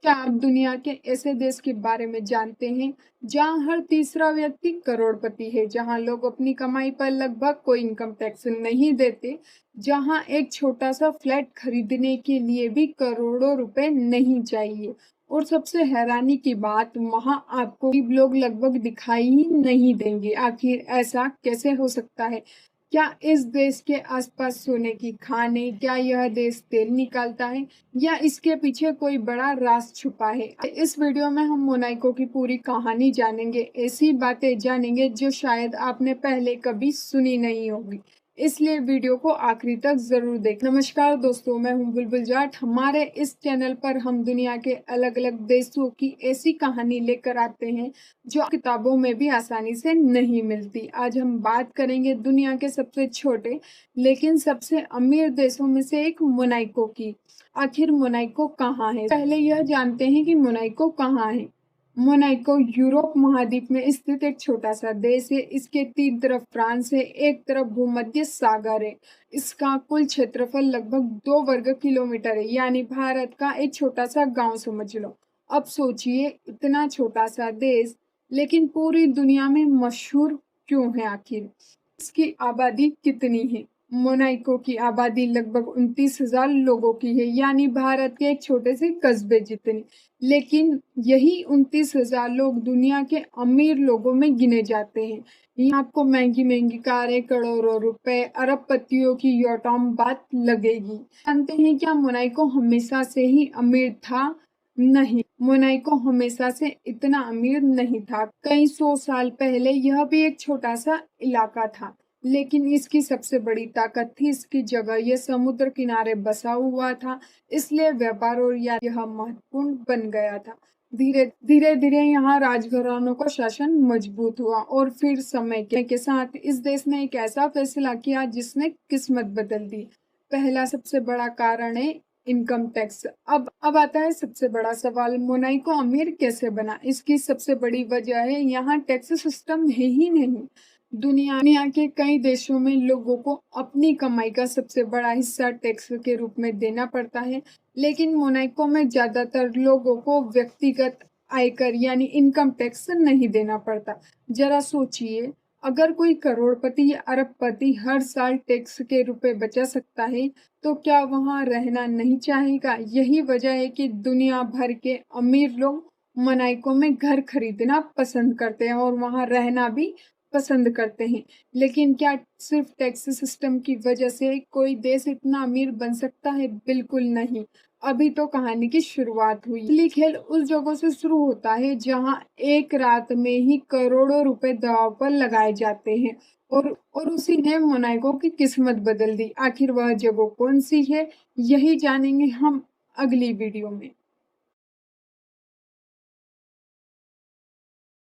क्या आप दुनिया के ऐसे देश के बारे में जानते हैं जहां हर तीसरा व्यक्ति करोड़पति है, जहां लोग अपनी कमाई पर लगभग कोई इनकम टैक्स नहीं देते, जहां एक छोटा सा फ्लैट खरीदने के लिए भी करोड़ों रुपए नहीं चाहिए। और सबसे हैरानी की बात, वहां आपको गरीब लोग लगभग दिखाई ही नहीं देंगे। आखिर ऐसा कैसे हो सकता है? क्या इस देश के आसपास सोने की खानें, क्या यह देश तेल निकालता है या इसके पीछे कोई बड़ा राज छुपा है? इस वीडियो में हम मोनाको की पूरी कहानी जानेंगे, ऐसी बातें जानेंगे जो शायद आपने पहले कभी सुनी नहीं होगी। इसलिए वीडियो को आखिरी तक जरूर देखें। नमस्कार दोस्तों, मैं हूं बुलबुल जाट। हमारे इस चैनल पर हम दुनिया के अलग अलग देशों की ऐसी कहानी लेकर आते हैं जो किताबों में भी आसानी से नहीं मिलती। आज हम बात करेंगे दुनिया के सबसे छोटे लेकिन सबसे अमीर देशों में से एक मोनाको की। आखिर मोनाको कहाँ है? पहले यह जानते हैं कि मोनाको कहाँ है। मोनाको यूरोप महाद्वीप में स्थित एक छोटा सा देश है। इसके तीन तरफ फ्रांस है, एक तरफ भूमध्य सागर है। इसका कुल क्षेत्रफल लगभग 2 वर्ग किलोमीटर है, यानी भारत का एक छोटा सा गांव समझ लो। अब सोचिए, इतना छोटा सा देश लेकिन पूरी दुनिया में मशहूर क्यों है? आखिर इसकी आबादी कितनी है? मोनाको की आबादी लगभग 29,000 लोगों की है, यानी भारत के एक छोटे से कस्बे जितनी। लेकिन यही 29,000 लोग दुनिया के अमीर लोगों में गिने जाते हैं। यहाँ आपको महंगी महंगी कारें, करोड़ों रुपए, अरबपतियों की यौटॉम बात लगेगी। जानते हैं क्या मोनाको हमेशा से ही अमीर था? नहीं, मोनाको हमेशा से इतना अमीर नहीं था। कई सौ साल पहले यह भी एक छोटा सा इलाका था, लेकिन इसकी सबसे बड़ी ताकत थी इसकी जगह। यह समुद्र किनारे बसा हुआ था, इसलिए व्यापार और यह महत्वपूर्ण बन गया था। धीरे धीरे धीरे यहाँ राजघरानों का शासन मजबूत हुआ और फिर समय के साथ इस देश ने एक ऐसा फैसला किया जिसने किस्मत बदल दी। पहला सबसे बड़ा कारण है इनकम टैक्स। अब आता है सबसे बड़ा सवाल, मोनाको अमीर कैसे बना? इसकी सबसे बड़ी वजह है यहाँ टैक्स सिस्टम है ही नहीं। दुनिया के कई देशों में लोगों को अपनी कमाई का सबसे बड़ा हिस्सा टैक्स के रूप में देना पड़ता है, लेकिन मोनाको में ज्यादातर लोगों को व्यक्तिगत आयकर यानी इनकम टैक्स नहीं देना पड़ता। जरा सोचिए, अगर कोई करोड़पति या अरबपति हर साल टैक्स के रुपए बचा सकता है, तो क्या वहां रहना नहीं चाहेगा? यही वजह है कि दुनिया भर के अमीर लोग मोनाको में घर खरीदना पसंद करते हैं और वहां रहना भी पसंद करते हैं। लेकिन क्या सिर्फ टैक्स सिस्टम की वजह से कोई देश इतना अमीर बन सकता है? बिल्कुल नहीं। अभी तो कहानी की शुरुआत हुई। असली खेल उस जगह से शुरू होता है जहां एक रात में ही करोड़ों रुपए दांव पर लगाए जाते हैं, और उसी ने मोनाको की किस्मत बदल दी। आखिर वह जगह कौन सी है, यही जानेंगे हम अगली वीडियो में।